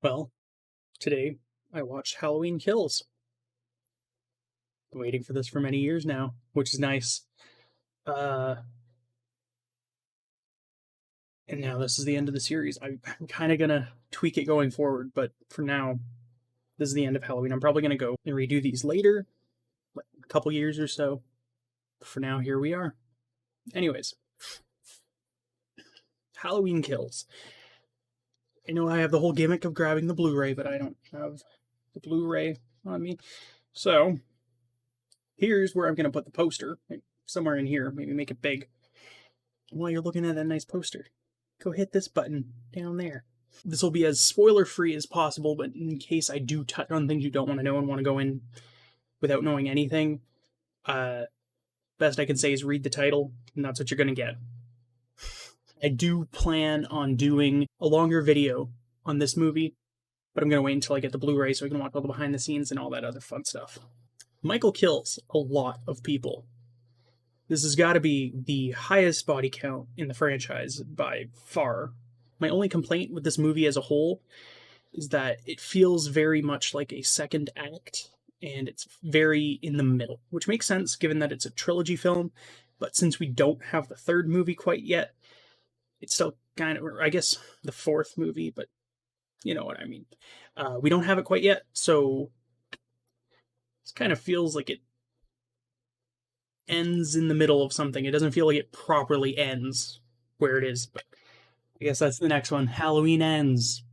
Well, today I watched Halloween Kills. Been waiting for this for many years now, which is nice. Uh, and now this is the end of the series. I'm kind of gonna tweak it going forward, but for now, this is the end of Halloween. I'm probably gonna go and redo these later, like a couple years or so. But for now, here we are. Anyways, Halloween Kills. I know I have the whole gimmick of grabbing the Blu-ray, but I don't have the Blu-ray on me. So, here's where I'm going to put the poster. Somewhere in here, maybe make it big. While you're looking at that nice poster, go hit this button down there. This will be as spoiler-free as possible, but in case I do touch on things you don't want to know and want to go in without knowing anything, best I can say is read the title, and that's what you're going to get. I do plan on doing a longer video on this movie, but I'm going to wait until I get the Blu-ray so I can watch all the behind the scenes and all that other fun stuff. Michael kills a lot of people. This has got to be the highest body count in the franchise by far. My only complaint with this movie as a whole is that it feels very much like a second act, and it's very in the middle, which makes sense given that it's a trilogy film, but since we don't have the third movie quite yet, it's still kind of, I guess, the fourth movie, but you know what I mean. We don't have it quite yet, so it kind of feels like it ends in the middle of something. It doesn't feel like it properly ends where it is, but I guess that's the next one. Halloween Ends.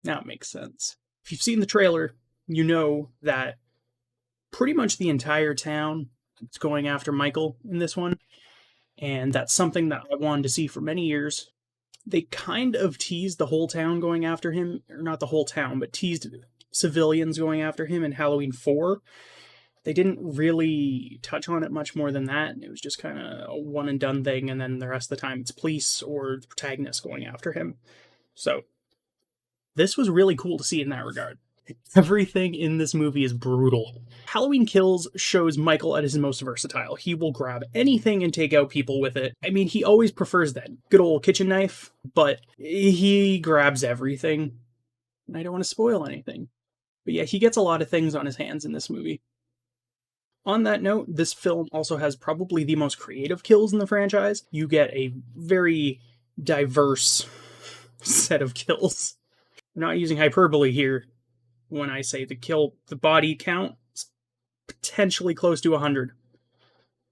Now it makes sense. If you've seen the trailer, you know that pretty much the entire town is going after Michael in this one. And that's something that I wanted to see for many years. They kind of teased the whole town going after him, or not the whole town, but teased civilians going after him in Halloween 4. They didn't really touch on it much more than that. It was just kind of a one and done thing, and then the rest of the time it's police or the protagonist going after him. So, this was really cool to see in that regard. Everything in this movie is brutal. Halloween Kills shows Michael at his most versatile. He will grab anything and take out people with it. I mean, he always prefers that good old kitchen knife, but he grabs everything. And I don't want to spoil anything. But yeah, he gets a lot of things on his hands in this movie. On that note, this film also has probably the most creative kills in the franchise. You get a very diverse set of kills. I'm not using hyperbole here when I say the body count is potentially close to 100.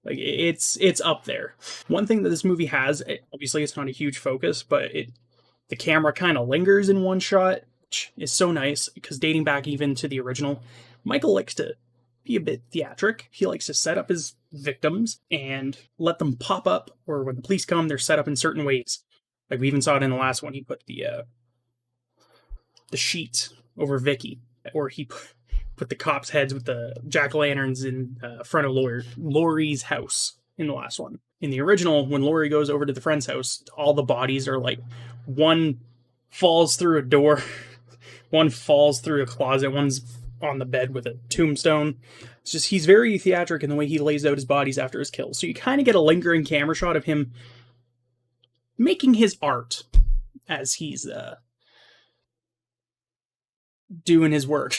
Like, it's up there. One thing that this movie has, obviously it's not a huge focus, but the camera kind of lingers in one shot, which is so nice, because dating back even to the original, Michael likes to be a bit theatric. He likes to set up his victims and let them pop up, or when the police come, they're set up in certain ways. Like, we even saw it in the last one. He put the sheet over Vicky, or he put the cops' heads with the jack-o'-lanterns in front of Laurie's house in the last one. In the original, when Laurie goes over to the friend's house, all the bodies are like, one falls through a door, one falls through a closet, one's on the bed with a tombstone. It's just, he's very theatric in the way he lays out his bodies after his kills. So you kind of get a lingering camera shot of him making his art as he's doing his work.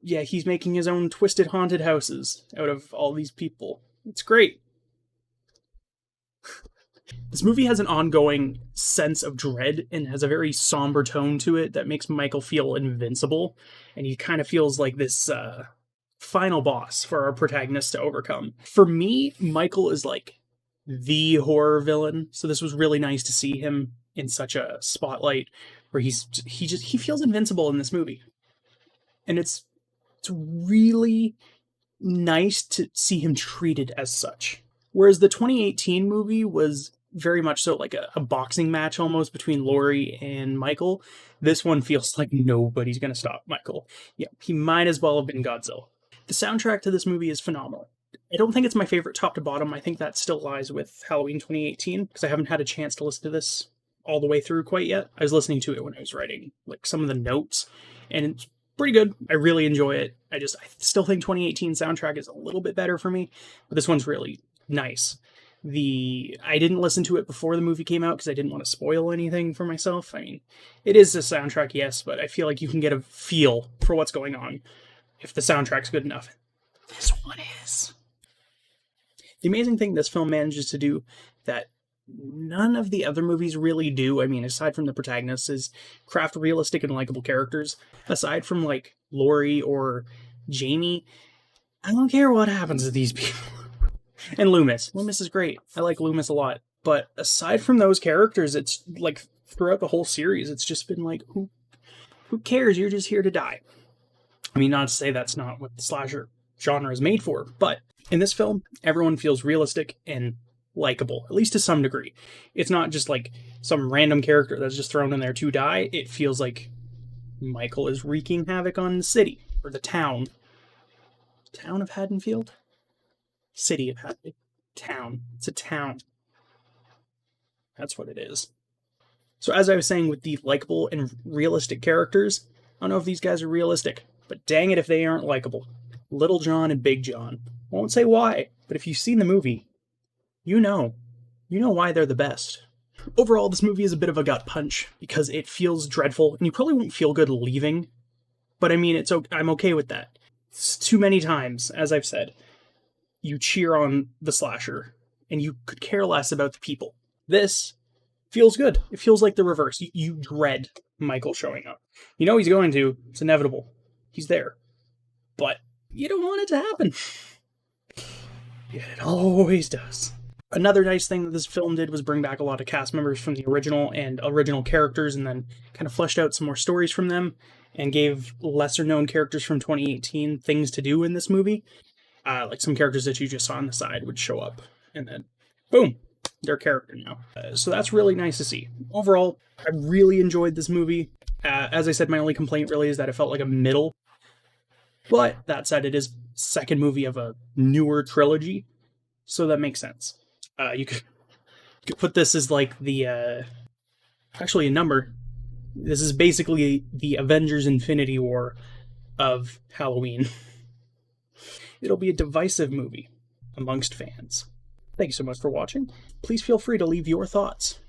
Yeah, he's making his own twisted haunted houses out of all these people. It's great. This movie has an ongoing sense of dread and has a very somber tone to it that makes Michael feel invincible, and he kind of feels like this final boss for our protagonist to overcome. For me, Michael is like the horror villain, so this was really nice to see him in such a spotlight where he feels invincible in this movie. And it's really nice to see him treated as such. Whereas the 2018 movie was very much so like a boxing match almost between Laurie and Michael, this one feels like nobody's going to stop Michael. Yeah, he might as well have been Godzilla. The soundtrack to this movie is phenomenal. I don't think it's my favorite top to bottom. I think that still lies with Halloween 2018, because I haven't had a chance to listen to this all the way through quite yet. I was listening to it when I was writing like some of the notes, and it's pretty good. I really enjoy it. I still think 2018 soundtrack is a little bit better for me, but this one's really nice. I didn't listen to it before the movie came out because I didn't want to spoil anything for myself. I mean, it is a soundtrack, yes, but I feel like you can get a feel for what's going on if the soundtrack's good enough. This one is. The amazing thing this film manages to do that none of the other movies really do, I mean, aside from the protagonists, is craft realistic and likable characters. Aside from, like, Laurie or Jamie, I don't care what happens to these people. And Loomis. Loomis is great. I like Loomis a lot. But aside from those characters, it's like throughout the whole series, it's just been like, who cares? You're just here to die. I mean, not to say that's not what the slasher genre is made for, but in this film, everyone feels realistic and likable, at least to some degree. It's not just like some random character that's just thrown in there to die. It feels like Michael is wreaking havoc on the city, or the town. Town of Haddonfield? City of Haddonfield. Town. It's a town. That's what it is. So as I was saying, with the likable and realistic characters, I don't know if these guys are realistic, but dang it if they aren't likable. Little John and Big John. I won't say why, but if you've seen the movie, you know. You know why they're the best. Overall, this movie is a bit of a gut punch because it feels dreadful, and you probably won't feel good leaving. But I mean, I'm okay with that. It's too many times, as I've said, you cheer on the slasher, and you could care less about the people. This feels good. It feels like the reverse. You dread Michael showing up. You know he's going to. It's inevitable. He's there. But you don't want it to happen. Yet it always does. Another nice thing that this film did was bring back a lot of cast members from the original and original characters, and then kind of fleshed out some more stories from them, and gave lesser known characters from 2018 things to do in this movie. Like some characters that you just saw on the side would show up, and then boom, they're a character now. So that's really nice to see. Overall, I really enjoyed this movie. As I said, my only complaint really is that it felt like a middle. But that said, it is second movie of a newer trilogy, so that makes sense. You could put this as like the actually a number. This is basically the Avengers Infinity War of Halloween. It'll be a divisive movie amongst fans. Thank you so much for watching. Please feel free to leave your thoughts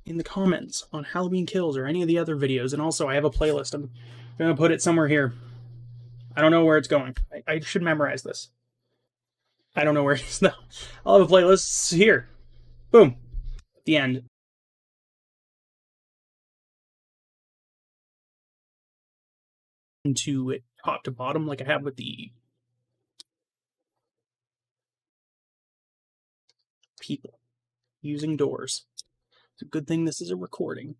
in the comments on Halloween Kills or any of the other videos. And also, I have a playlist. I'm going to put it somewhere here. I don't know where it's going. I should memorize this. I don't know where it is, though. I'll have a playlist here. Boom. At the end. Into it top to bottom like I have with the people using doors. It's a good thing this is a recording.